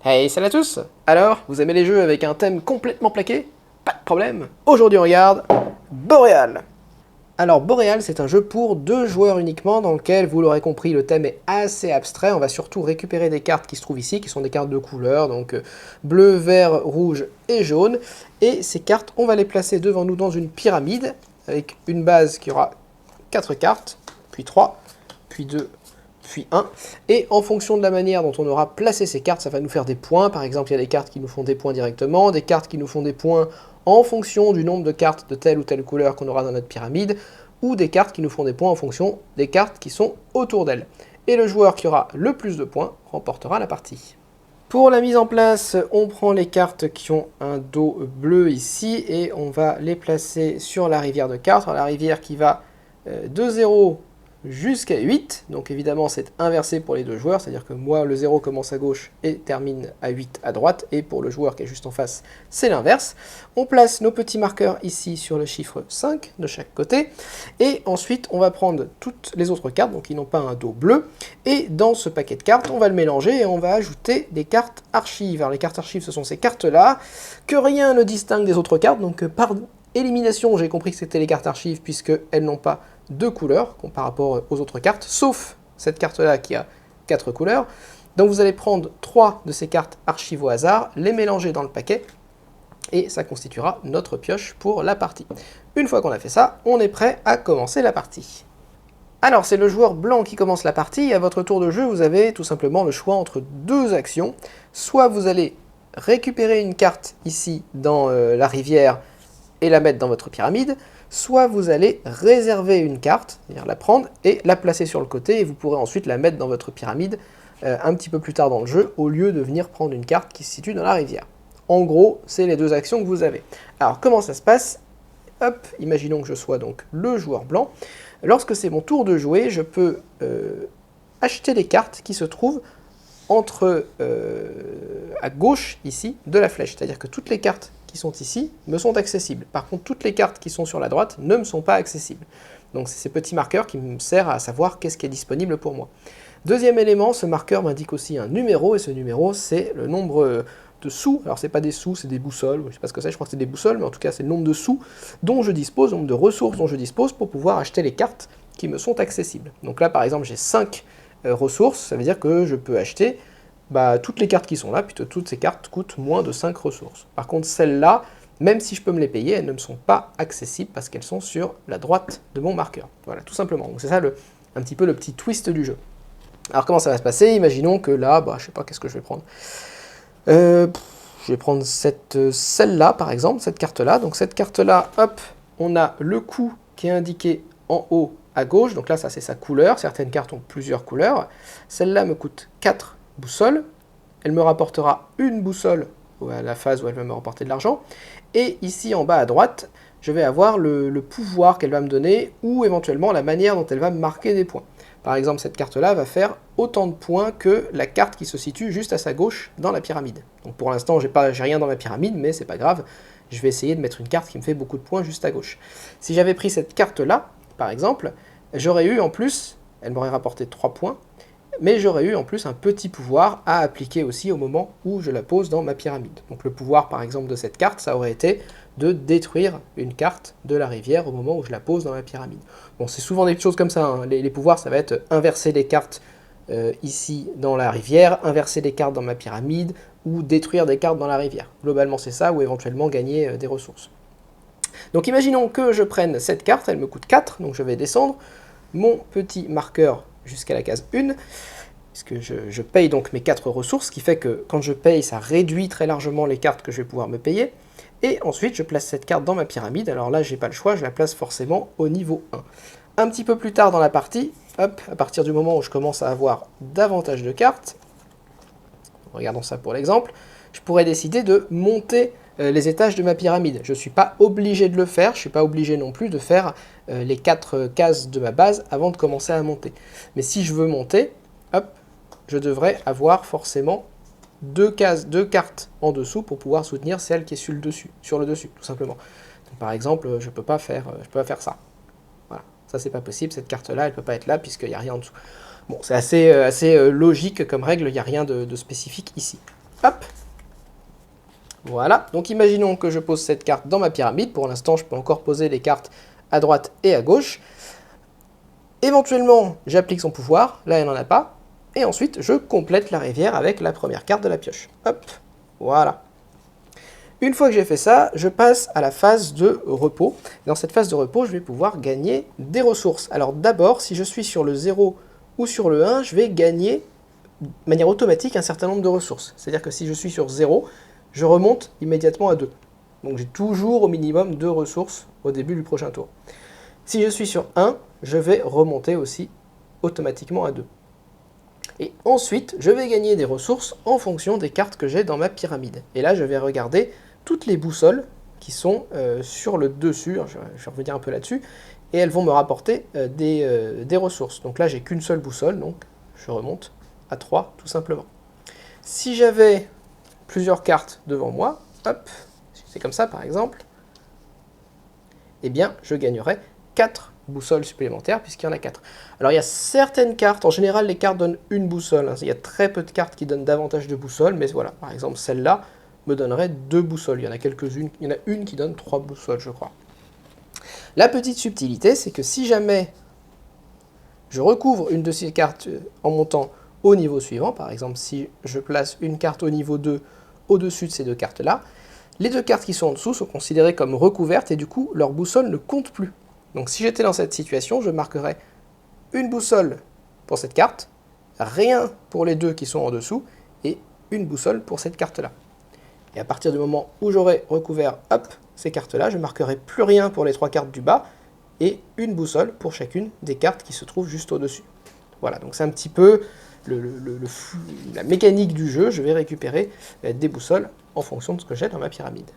Hey, salut à tous! Alors, vous aimez les jeux avec un thème complètement plaqué? Pas de problème! Aujourd'hui on regarde Boréal! Alors Boréal, c'est un jeu pour 2 joueurs uniquement dans lequel, vous l'aurez compris, le thème est assez abstrait. On va surtout récupérer des cartes qui se trouvent ici, qui sont des cartes de couleur, donc bleu, vert, rouge et jaune. Et ces cartes, on va les placer devant nous dans une pyramide, avec une base qui aura 4 cartes, puis 3, puis 2, puis 1. Et en fonction de la manière dont on aura placé ces cartes, ça va nous faire des points. Par exemple, il y a des cartes qui nous font des points directement, des cartes qui nous font des points en fonction du nombre de cartes de telle ou telle couleur qu'on aura dans notre pyramide, ou des cartes qui nous font des points en fonction des cartes qui sont autour d'elles. Et le joueur qui aura le plus de points remportera la partie. Pour la mise en place, on prend les cartes qui ont un dos bleu ici, et on va les placer sur la rivière de cartes. Alors, la rivière qui va de 0 jusqu'à 8, donc évidemment c'est inversé pour les deux joueurs, c'est-à-dire que moi le 0 commence à gauche et termine à 8 à droite, et pour le joueur qui est juste en face, c'est l'inverse. On place nos petits marqueurs ici sur le chiffre 5 de chaque côté, et ensuite on va prendre toutes les autres cartes, donc qui n'ont pas un dos bleu, et dans ce paquet de cartes, on va le mélanger et on va ajouter des cartes archives. Alors les cartes archives, ce sont ces cartes-là, que rien ne distingue des autres cartes, donc par élimination, j'ai compris que c'était les cartes archives, puisqu'elles n'ont pas de couleurs par rapport aux autres cartes, sauf cette carte-là qui a 4 couleurs. Donc vous allez prendre 3 de ces cartes archives au hasard, les mélanger dans le paquet, et ça constituera notre pioche pour la partie. Une fois qu'on a fait ça, on est prêt à commencer la partie. Alors c'est le joueur blanc qui commence la partie, à votre tour de jeu vous avez tout simplement le choix entre deux actions. Soit vous allez récupérer une carte ici dans la rivière et la mettre dans votre pyramide, soit vous allez réserver une carte, c'est-à-dire la prendre et la placer sur le côté, et vous pourrez ensuite la mettre dans votre pyramide un petit peu plus tard dans le jeu, au lieu de venir prendre une carte qui se situe dans la rivière. En gros, c'est les deux actions que vous avez. Alors comment ça se passe? Hop, imaginons que je sois donc le joueur blanc. Lorsque c'est mon tour de jouer, je peux acheter les cartes qui se trouvent entre à gauche ici de la flèche, c'est-à-dire que toutes les cartes qui sont ici me sont accessibles. Par contre, toutes les cartes qui sont sur la droite ne me sont pas accessibles. Donc c'est ces petits marqueurs qui me servent à savoir qu'est-ce qui est disponible pour moi. Deuxième élément, ce marqueur m'indique aussi un numéro, et ce numéro c'est le nombre de sous. Alors c'est pas des sous, c'est des boussoles, je sais pas ce que c'est, je crois que c'est des boussoles, mais en tout cas c'est le nombre de sous dont je dispose, le nombre de ressources dont je dispose pour pouvoir acheter les cartes qui me sont accessibles. Donc là par exemple j'ai 5 ressources, ça veut dire que je peux acheter toutes les cartes qui sont là, puisque toutes ces cartes coûtent moins de 5 ressources. Par contre, celles-là, même si je peux me les payer, elles ne me sont pas accessibles parce qu'elles sont sur la droite de mon marqueur. Voilà, tout simplement. Donc c'est ça un petit peu le petit twist du jeu. Alors comment ça va se passer? Imaginons que là, je sais pas, qu'est-ce que je vais prendre? Je vais prendre celle-là, par exemple, cette carte-là. Donc cette carte-là, hop, on a le coût qui est indiqué en haut à gauche. Donc là, ça c'est sa couleur. Certaines cartes ont plusieurs couleurs. Celle-là me coûte 4 boussole, elle me rapportera une boussole à la phase où elle va me rapporter de l'argent, et ici en bas à droite, je vais avoir le pouvoir qu'elle va me donner, ou éventuellement la manière dont elle va me marquer des points. Par exemple, cette carte-là va faire autant de points que la carte qui se situe juste à sa gauche dans la pyramide. Donc pour l'instant, j'ai rien dans ma pyramide, mais c'est pas grave, je vais essayer de mettre une carte qui me fait beaucoup de points juste à gauche. Si j'avais pris cette carte-là, par exemple, j'aurais eu en plus, elle m'aurait rapporté 3 points, mais j'aurais eu en plus un petit pouvoir à appliquer aussi au moment où je la pose dans ma pyramide. Donc le pouvoir par exemple de cette carte, ça aurait été de détruire une carte de la rivière au moment où je la pose dans ma pyramide. Bon, c'est souvent des choses comme ça, hein. Les pouvoirs ça va être inverser les cartes ici dans la rivière, inverser les cartes dans ma pyramide, ou détruire des cartes dans la rivière. Globalement c'est ça, ou éventuellement gagner des ressources. Donc imaginons que je prenne cette carte, elle me coûte 4, donc je vais descendre mon petit marqueur jusqu'à la case 1, puisque je paye donc mes 4 ressources, ce qui fait que quand je paye, ça réduit très largement les cartes que je vais pouvoir me payer, et ensuite je place cette carte dans ma pyramide. Alors là j'ai pas le choix, je la place forcément au niveau 1. Un petit peu plus tard dans la partie, hop, à partir du moment où je commence à avoir davantage de cartes, regardons ça pour l'exemple, je pourrais décider de monter les étages de ma pyramide. Je ne suis pas obligé de le faire, je ne suis pas obligé non plus de faire les 4 cases de ma base avant de commencer à monter. Mais si je veux monter, hop, je devrais avoir forcément 2 cartes en dessous pour pouvoir soutenir celle qui est sur le dessus, tout simplement. Donc, par exemple, je peux pas faire ça. Voilà, ça c'est pas possible, cette carte-là, elle peut pas être là puisqu'il n'y a rien en dessous. Bon, c'est assez logique comme règle, il n'y a rien de spécifique ici. Hop. Voilà, donc imaginons que je pose cette carte dans ma pyramide. Pour l'instant, je peux encore poser les cartes à droite et à gauche. Éventuellement, j'applique son pouvoir. Là, il n'en a pas. Et ensuite, je complète la rivière avec la première carte de la pioche. Hop, voilà. Une fois que j'ai fait ça, je passe à la phase de repos. Dans cette phase de repos, je vais pouvoir gagner des ressources. Alors d'abord, si je suis sur le 0 ou sur le 1, je vais gagner de manière automatique un certain nombre de ressources. C'est-à-dire que si je suis sur 0, je remonte immédiatement à 2. Donc j'ai toujours au minimum 2 ressources au début du prochain tour. Si je suis sur 1, je vais remonter aussi automatiquement à 2. Et ensuite, je vais gagner des ressources en fonction des cartes que j'ai dans ma pyramide. Et là, je vais regarder toutes les boussoles qui sont sur le dessus, je vais revenir un peu là-dessus, et elles vont me rapporter des ressources. Donc là, j'ai qu'une seule boussole, donc je remonte à 3, tout simplement. Si j'avais plusieurs cartes devant moi, hop, c'est comme ça par exemple, eh bien, je gagnerais 4 boussoles supplémentaires, puisqu'il y en a 4. Alors il y a certaines cartes, en général les cartes donnent une boussole, hein. Il y a très peu de cartes qui donnent davantage de boussoles, mais voilà, par exemple celle-là me donnerait 2 boussoles, il y en a quelques-unes, il y en a une qui donne 3 boussoles je crois. La petite subtilité, c'est que si jamais je recouvre une de ces cartes en montant au niveau suivant, par exemple si je place une carte au niveau 2 au-dessus de ces deux cartes-là, les deux cartes qui sont en dessous sont considérées comme recouvertes et du coup leur boussole ne compte plus. Donc si j'étais dans cette situation, je marquerais une boussole pour cette carte, rien pour les deux qui sont en dessous, et une boussole pour cette carte-là. Et à partir du moment où j'aurai recouvert ces cartes-là, je ne marquerai plus rien pour les 3 cartes du bas, et une boussole pour chacune des cartes qui se trouvent juste au-dessus. Voilà, donc c'est un petit peu la mécanique du jeu. Je vais récupérer des boussoles en fonction de ce que j'ai dans ma pyramide.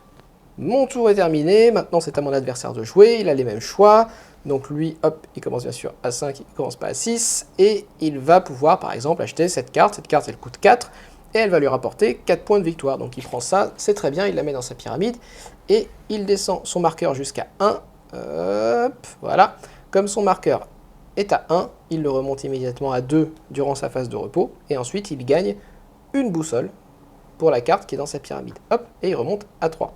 Mon tour est terminé, maintenant c'est à mon adversaire de jouer, il a les mêmes choix, donc lui, hop, il commence bien sûr à 5, il ne commence pas à 6, et il va pouvoir par exemple acheter cette carte elle coûte 4, et elle va lui rapporter 4 points de victoire, donc il prend ça, c'est très bien, il la met dans sa pyramide, et il descend son marqueur jusqu'à 1, hop, voilà, comme son marqueur est à 1, il le remonte immédiatement à 2 durant sa phase de repos, et ensuite il gagne une boussole pour la carte qui est dans sa pyramide, hop, et il remonte à 3.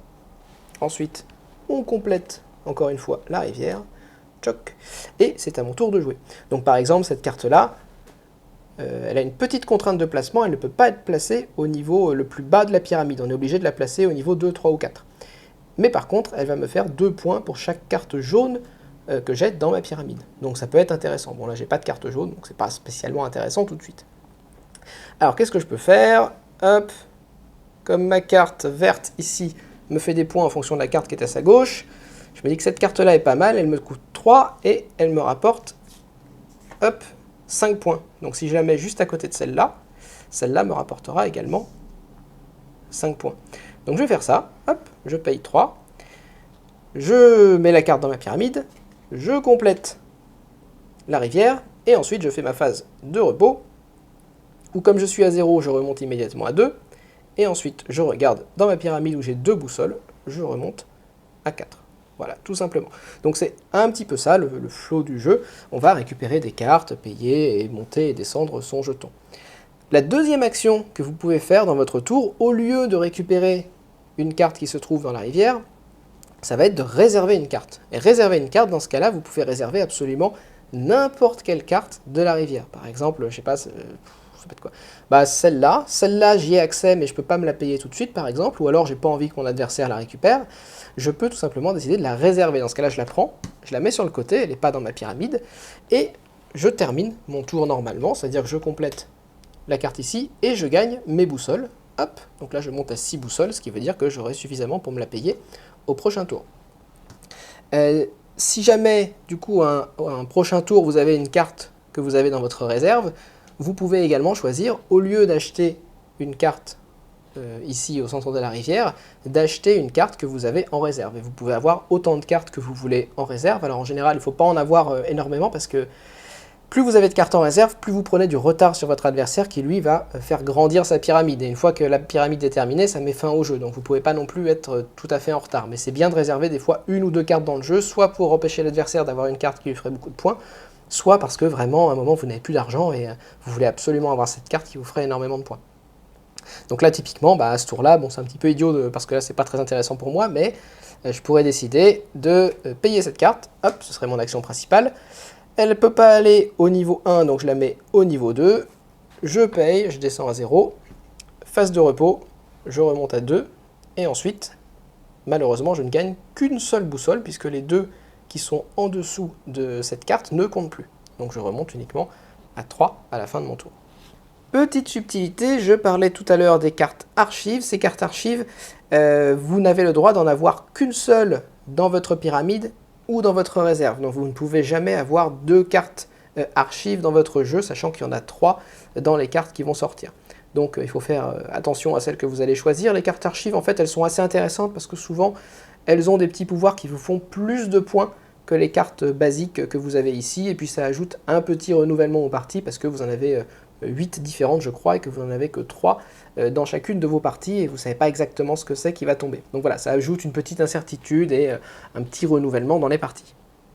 Ensuite, on complète encore une fois la rivière, tchoc, et c'est à mon tour de jouer. Donc par exemple, cette carte-là, elle a une petite contrainte de placement, elle ne peut pas être placée au niveau le plus bas de la pyramide, on est obligé de la placer au niveau 2, 3 ou 4. Mais par contre, elle va me faire 2 points pour chaque carte jaune que j'ai dans ma pyramide. Donc ça peut être intéressant. Bon là, j'ai pas de carte jaune, donc c'est pas spécialement intéressant tout de suite. Alors qu'est-ce que je peux faire? Hop, comme ma carte verte ici me fait des points en fonction de la carte qui est à sa gauche, je me dis que cette carte-là est pas mal, elle me coûte 3 et elle me rapporte, hop, 5 points. Donc si je la mets juste à côté de celle-là me rapportera également 5 points. Donc je vais faire ça, hop, je paye 3, je mets la carte dans ma pyramide, je complète la rivière, et ensuite je fais ma phase de repos, où comme je suis à 0, je remonte immédiatement à 2, et ensuite je regarde dans ma pyramide où j'ai 2 boussoles, je remonte à 4. Voilà, tout simplement. Donc c'est un petit peu ça, le flow du jeu. On va récupérer des cartes, payer et monter et descendre son jeton. La deuxième action que vous pouvez faire dans votre tour, au lieu de récupérer une carte qui se trouve dans la rivière, ça va être de réserver une carte. Et réserver une carte, dans ce cas-là, vous pouvez réserver absolument n'importe quelle carte de la rivière. Par exemple, je sais pas, ça peut être quoi? Bah celle-là j'y ai accès mais je peux pas me la payer tout de suite par exemple, ou alors j'ai pas envie que mon adversaire la récupère, je peux tout simplement décider de la réserver. Dans ce cas-là, je la prends, je la mets sur le côté, elle n'est pas dans ma pyramide, et je termine mon tour normalement, c'est-à-dire que je complète la carte ici, et je gagne mes boussoles, hop, donc là je monte à 6 boussoles, ce qui veut dire que j'aurai suffisamment pour me la payer au prochain tour. Si jamais, du coup, un prochain tour, vous avez une carte que vous avez dans votre réserve, vous pouvez également choisir, au lieu d'acheter une carte ici au centre de la rivière, d'acheter une carte que vous avez en réserve. Et vous pouvez avoir autant de cartes que vous voulez en réserve. Alors en général, il ne faut pas en avoir énormément parce que plus vous avez de cartes en réserve, plus vous prenez du retard sur votre adversaire qui lui va faire grandir sa pyramide. Et une fois que la pyramide est terminée, ça met fin au jeu. Donc vous ne pouvez pas non plus être tout à fait en retard. Mais c'est bien de réserver des fois 1 ou 2 cartes dans le jeu, soit pour empêcher l'adversaire d'avoir une carte qui lui ferait beaucoup de points, soit parce que vraiment à un moment vous n'avez plus d'argent et vous voulez absolument avoir cette carte qui vous ferait énormément de points. Donc là, typiquement, à ce tour-là, bon, c'est un petit peu idiot parce que là, c'est pas très intéressant pour moi, mais je pourrais décider de payer cette carte. Hop, ce serait mon action principale. Elle ne peut pas aller au niveau 1, donc je la mets au niveau 2. Je paye, je descends à 0. Phase de repos, je remonte à 2. Et ensuite, malheureusement, je ne gagne qu'une seule boussole, puisque les deux qui sont en dessous de cette carte ne comptent plus. Donc je remonte uniquement à 3 à la fin de mon tour. Petite subtilité, je parlais tout à l'heure des cartes archives. Ces cartes archives, vous n'avez le droit d'en avoir qu'une seule dans votre pyramide ou dans votre réserve. Donc vous ne pouvez jamais avoir 2 cartes archives dans votre jeu, sachant qu'il y en a 3 dans les cartes qui vont sortir. Donc il faut faire attention à celles que vous allez choisir. Les cartes archives, en fait, elles sont assez intéressantes parce que souvent, elles ont des petits pouvoirs qui vous font plus de points que les cartes basiques que vous avez ici. Et puis ça ajoute un petit renouvellement aux parties parce que vous en avez 8 différentes, je crois, et que vous n'en avez que 3 dans chacune de vos parties, et vous ne savez pas exactement ce que c'est qui va tomber. Donc voilà, ça ajoute une petite incertitude et un petit renouvellement dans les parties.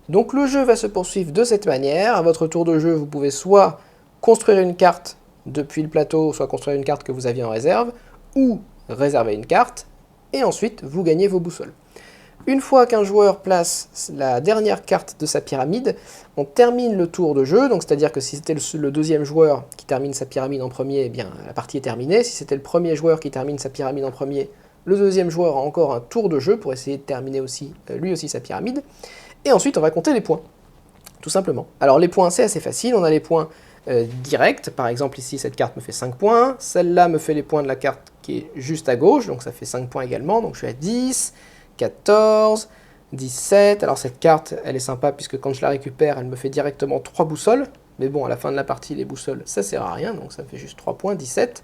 Donc le jeu va se poursuivre de cette manière. À votre tour de jeu, vous pouvez soit construire une carte depuis le plateau, soit construire une carte que vous aviez en réserve, ou réserver une carte, et ensuite vous gagnez vos boussoles. Une fois qu'un joueur place la dernière carte de sa pyramide, on termine le tour de jeu, donc c'est-à-dire que si c'était le deuxième joueur qui termine sa pyramide en premier, eh bien la partie est terminée. Si c'était le premier joueur qui termine sa pyramide en premier, le deuxième joueur a encore un tour de jeu pour essayer de terminer aussi, lui aussi sa pyramide. Et ensuite on va compter les points, tout simplement. Alors les points, c'est assez facile, on a les points directs, par exemple ici cette carte me fait 5 points, celle-là me fait les points de la carte qui est juste à gauche, donc ça fait 5 points également, donc je suis à 10, 14, 17, alors cette carte elle est sympa puisque quand je la récupère elle me fait directement 3 boussoles, mais bon à la fin de la partie les boussoles ça sert à rien, donc ça me fait juste 3 points, 17,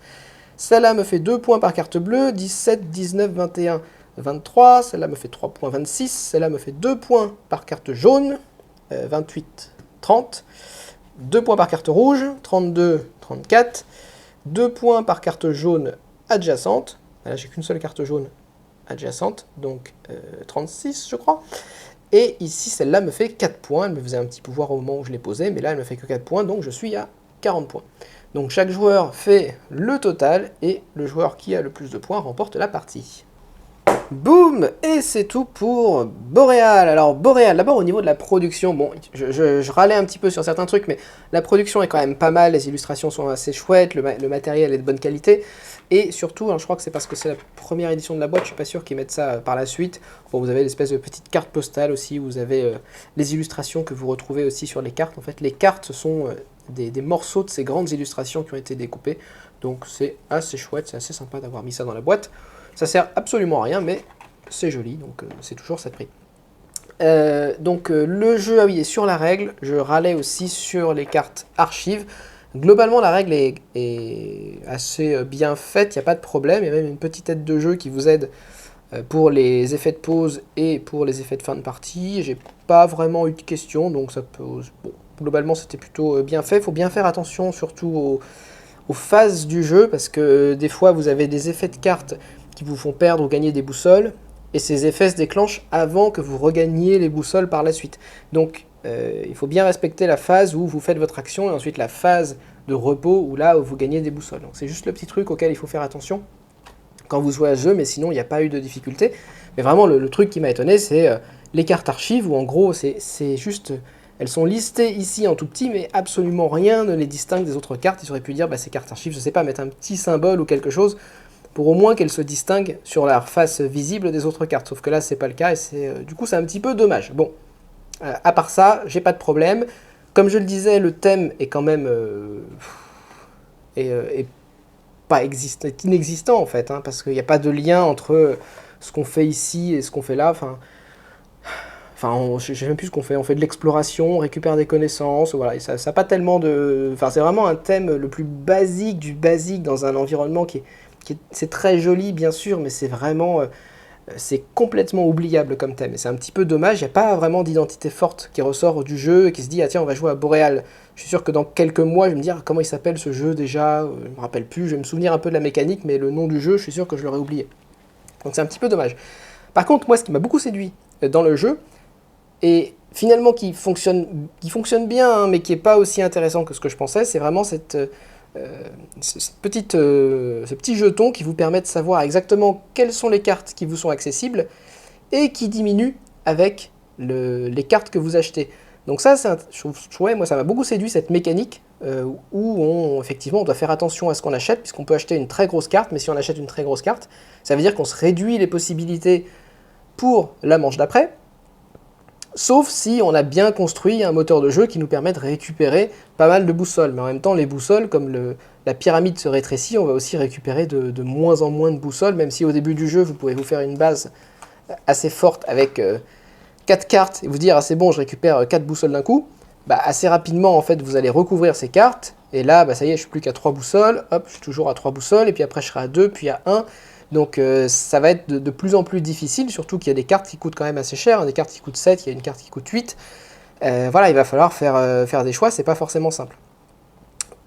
celle-là me fait 2 points par carte bleue, 17, 19, 21, 23, celle-là me fait 3 points, 26, celle-là me fait 2 points par carte jaune, 28, 30, 2 points par carte rouge, 32, 34, 2 points par carte jaune adjacente, là j'ai qu'une seule carte jaune adjacente, donc 36 je crois, et ici celle-là me fait 4 points, elle me faisait un petit pouvoir au moment où je l'ai posée, mais là elle me fait que 4 points, donc je suis à 40 points. Donc chaque joueur fait le total, et le joueur qui a le plus de points remporte la partie. Boum! Et c'est tout pour Boréal. Alors Boréal, d'abord au niveau de la production, bon, je râlais un petit peu sur certains trucs, mais la production est quand même pas mal, les illustrations sont assez chouettes, le matériel est de bonne qualité, et surtout, hein, je crois que c'est parce que c'est la première édition de la boîte, je suis pas sûr qu'ils mettent ça par la suite. Bon, vous avez l'espèce de petite carte postale aussi, vous avez les illustrations que vous retrouvez aussi sur les cartes. En fait, les cartes sont des morceaux de ces grandes illustrations qui ont été découpées, donc c'est assez chouette, c'est assez sympa d'avoir mis ça dans la boîte. Ça sert absolument à rien, mais c'est joli, donc c'est toujours ça de prix. Le jeu, ah oui, est sur la règle. Je râlais aussi sur les cartes archives. Globalement, la règle est assez bien faite, il n'y a pas de problème. Il y a même une petite aide de jeu qui vous aide pour les effets de pause et pour les effets de fin de partie. J'ai pas vraiment eu de questions, donc ça peut... Bon, globalement, c'était plutôt bien fait. Il faut bien faire attention, surtout aux phases du jeu, parce que des fois, vous avez des effets de cartes qui vous font perdre ou gagner des boussoles, et ces effets se déclenchent avant que vous regagniez les boussoles par la suite. Donc il faut bien respecter la phase où vous faites votre action, et ensuite la phase de repos où là où vous gagnez des boussoles. Donc c'est juste le petit truc auquel il faut faire attention quand vous jouez à ce jeu, mais sinon il n'y a pas eu de difficulté. Mais vraiment le truc qui m'a étonné, c'est les cartes archives, où en gros c'est juste... Elles sont listées ici en tout petit, mais absolument rien ne les distingue des autres cartes. Ils auraient pu dire, ces cartes archives, je sais pas, mettre un petit symbole ou quelque chose, pour au moins qu'elles se distinguent sur la face visible des autres cartes. Sauf que là, c'est pas le cas, et du coup, c'est un petit peu dommage. Bon, à part ça, j'ai pas de problème. Comme je le disais, le thème est quand même... est inexistant, en fait, hein, parce qu'il n'y a pas de lien entre ce qu'on fait ici et ce qu'on fait là, je sais même plus ce qu'on fait. On fait de l'exploration, on récupère des connaissances, voilà. Et ça n'a pas tellement de... c'est vraiment un thème le plus basique du basique dans un environnement c'est très joli, bien sûr, mais c'est vraiment... c'est complètement oubliable comme thème. Et c'est un petit peu dommage, il n'y a pas vraiment d'identité forte qui ressort du jeu et qui se dit, ah tiens, on va jouer à Boréal. Je suis sûr que dans quelques mois, je vais me dire, comment il s'appelle ce jeu déjà, je me rappelle plus, je vais me souvenir un peu de la mécanique, mais le nom du jeu, je suis sûr que je l'aurais oublié. Donc c'est un petit peu dommage. Par contre, moi, ce qui m'a beaucoup séduit dans le jeu, et finalement qui fonctionne bien, hein, mais qui n'est pas aussi intéressant que ce que je pensais, c'est vraiment cette ce petit jeton qui vous permet de savoir exactement quelles sont les cartes qui vous sont accessibles et qui diminue avec les cartes que vous achetez. Donc ça, moi ça m'a beaucoup séduit cette mécanique où effectivement on doit faire attention à ce qu'on achète, puisqu'on peut acheter une très grosse carte, mais si on achète une très grosse carte, ça veut dire qu'on se réduit les possibilités pour la manche d'après, sauf si on a bien construit un moteur de jeu qui nous permet de récupérer pas mal de boussoles. Mais en même temps, les boussoles, comme la pyramide se rétrécit, on va aussi récupérer de moins en moins de boussoles, même si au début du jeu, vous pouvez vous faire une base assez forte avec 4 cartes et vous dire « Ah c'est bon, je récupère 4 boussoles d'un coup », bah, assez rapidement, en fait, vous allez recouvrir ces cartes, et là, bah, ça y est, je suis plus qu'à 3 boussoles, hop, je suis toujours à 3 boussoles, et puis après je serai à 2, puis à 1, donc ça va être de plus en plus difficile, surtout qu'il y a des cartes qui coûtent quand même assez cher, hein, des cartes qui coûtent 7, il y a une carte qui coûte 8, voilà, il va falloir faire des choix, c'est pas forcément simple.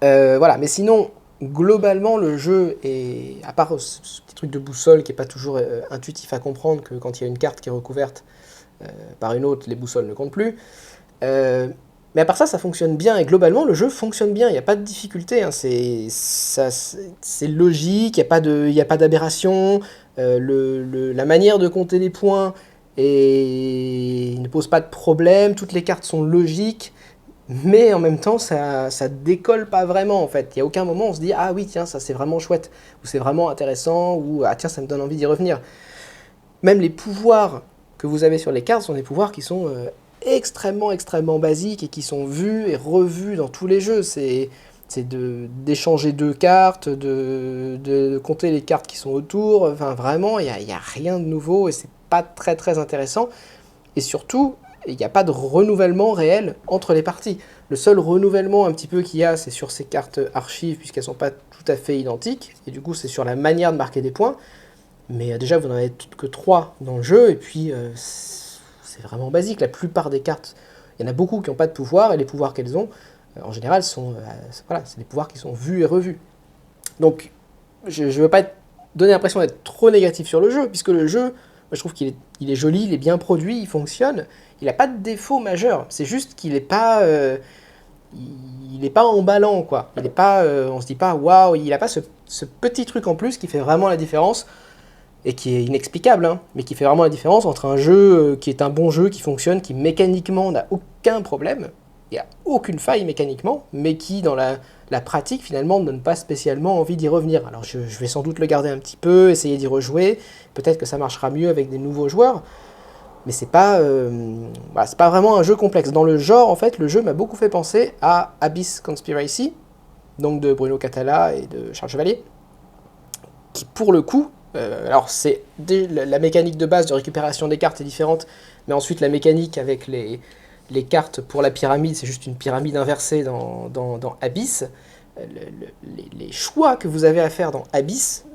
Voilà, mais sinon, globalement, le jeu est, à part ce petit truc de boussole qui n'est pas toujours intuitif à comprendre, que quand il y a une carte qui est recouverte par une autre, les boussoles ne comptent plus, mais à part ça, ça fonctionne bien, et globalement, le jeu fonctionne bien, il n'y a pas de difficulté, hein, c'est logique, il n'y a pas d'aberration, la manière de compter les points ne pose pas de problème, toutes les cartes sont logiques, mais en même temps, ça décolle pas vraiment, en fait. Il n'y a aucun moment où on se dit « Ah oui, tiens, ça c'est vraiment chouette », ou « C'est vraiment intéressant », ou « Ah tiens, ça me donne envie d'y revenir ». Même les pouvoirs que vous avez sur les cartes sont des pouvoirs qui sont extrêmement basiques et qui sont vus et revus dans tous les jeux. C'est d'échanger 2 cartes, de compter les cartes qui sont autour. Enfin, vraiment, il n'y a rien de nouveau et c'est pas très intéressant. Et surtout, il n'y a pas de renouvellement réel entre les parties. Le seul renouvellement un petit peu qu'il y a, c'est sur ces cartes archives, puisqu'elles ne sont pas tout à fait identiques. Et du coup, c'est sur la manière de marquer des points. Mais déjà, vous n'en avez que 3 dans le jeu, et puis c'est vraiment basique. La plupart des cartes, il y en a beaucoup qui n'ont pas de pouvoir, et les pouvoirs qu'elles ont, en général, voilà, c'est des pouvoirs qui sont vus et revus. Donc, je ne veux pas donner l'impression d'être trop négatif sur le jeu, puisque le jeu, moi, je trouve qu'il est joli, il est bien produit, il fonctionne, il n'a pas de défaut majeur, c'est juste qu'il n'est pas... il n'est pas emballant, quoi. Il n'est pas, on se dit pas, waouh, il n'a pas ce petit truc en plus qui fait vraiment la différence, et qui est inexplicable, hein, mais qui fait vraiment la différence entre un jeu qui est un bon jeu, qui fonctionne, qui mécaniquement n'a aucun problème, il n'y a aucune faille mécaniquement, mais qui dans la pratique finalement ne donne pas spécialement envie d'y revenir. Alors je vais sans doute le garder un petit peu, essayer d'y rejouer, peut-être que ça marchera mieux avec des nouveaux joueurs, mais c'est pas vraiment un jeu complexe. Dans le genre, en fait, le jeu m'a beaucoup fait penser à Abyss Conspiracy, donc de Bruno Cathala et de Charles Chevalier, qui pour le coup, alors c'est la mécanique de base de récupération des cartes est différente, mais ensuite la mécanique avec les cartes pour la pyramide, c'est juste une pyramide inversée dans Abyss. Les choix que vous avez à faire dans Abyss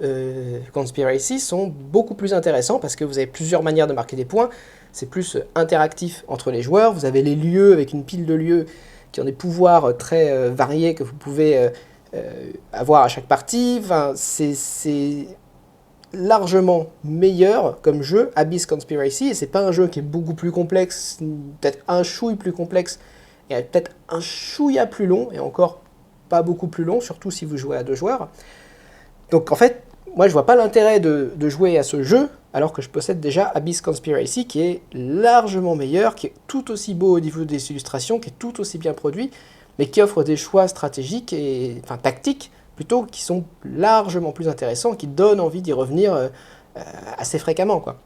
Conspiracy sont beaucoup plus intéressants parce que vous avez plusieurs manières de marquer des points, c'est plus interactif entre les joueurs, vous avez les lieux avec une pile de lieux qui ont des pouvoirs très variés que vous pouvez avoir à chaque partie, enfin, c'est largement meilleur comme jeu, Abyss Conspiracy, et c'est pas un jeu qui est beaucoup plus complexe, peut-être un chouille plus complexe, et peut-être un chouïa plus long, et encore pas beaucoup plus long, surtout si vous jouez à 2 joueurs. Donc en fait, moi je vois pas l'intérêt de jouer à ce jeu, alors que je possède déjà Abyss Conspiracy, qui est largement meilleur, qui est tout aussi beau au niveau des illustrations, qui est tout aussi bien produit, mais qui offre des choix stratégiques, enfin tactiques, plutôt, qui sont largement plus intéressants, qui donnent envie d'y revenir assez fréquemment, quoi.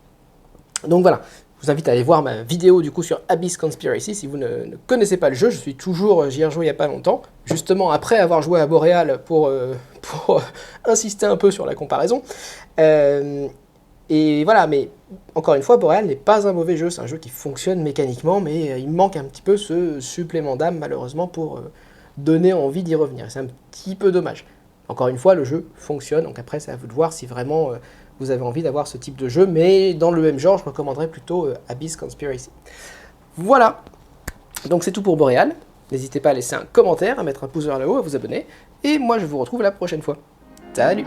Donc voilà, je vous invite à aller voir ma vidéo du coup sur Abyss Conspiracy si vous ne connaissez pas le jeu. J'y ai rejoué il n'y a pas longtemps, justement après avoir joué à Boreal pour insister un peu sur la comparaison. Et voilà, mais encore une fois, Boreal n'est pas un mauvais jeu, c'est un jeu qui fonctionne mécaniquement, mais il manque un petit peu ce supplément d'âme malheureusement pour donner envie d'y revenir. C'est un petit peu dommage. Encore une fois, le jeu fonctionne, donc après c'est à vous de voir si vraiment vous avez envie d'avoir ce type de jeu, mais dans le même genre, je recommanderais plutôt Abyss Conspiracy. Voilà, donc c'est tout pour Boreal. N'hésitez pas à laisser un commentaire, à mettre un pouce vers le haut, à vous abonner, et moi je vous retrouve la prochaine fois. Salut!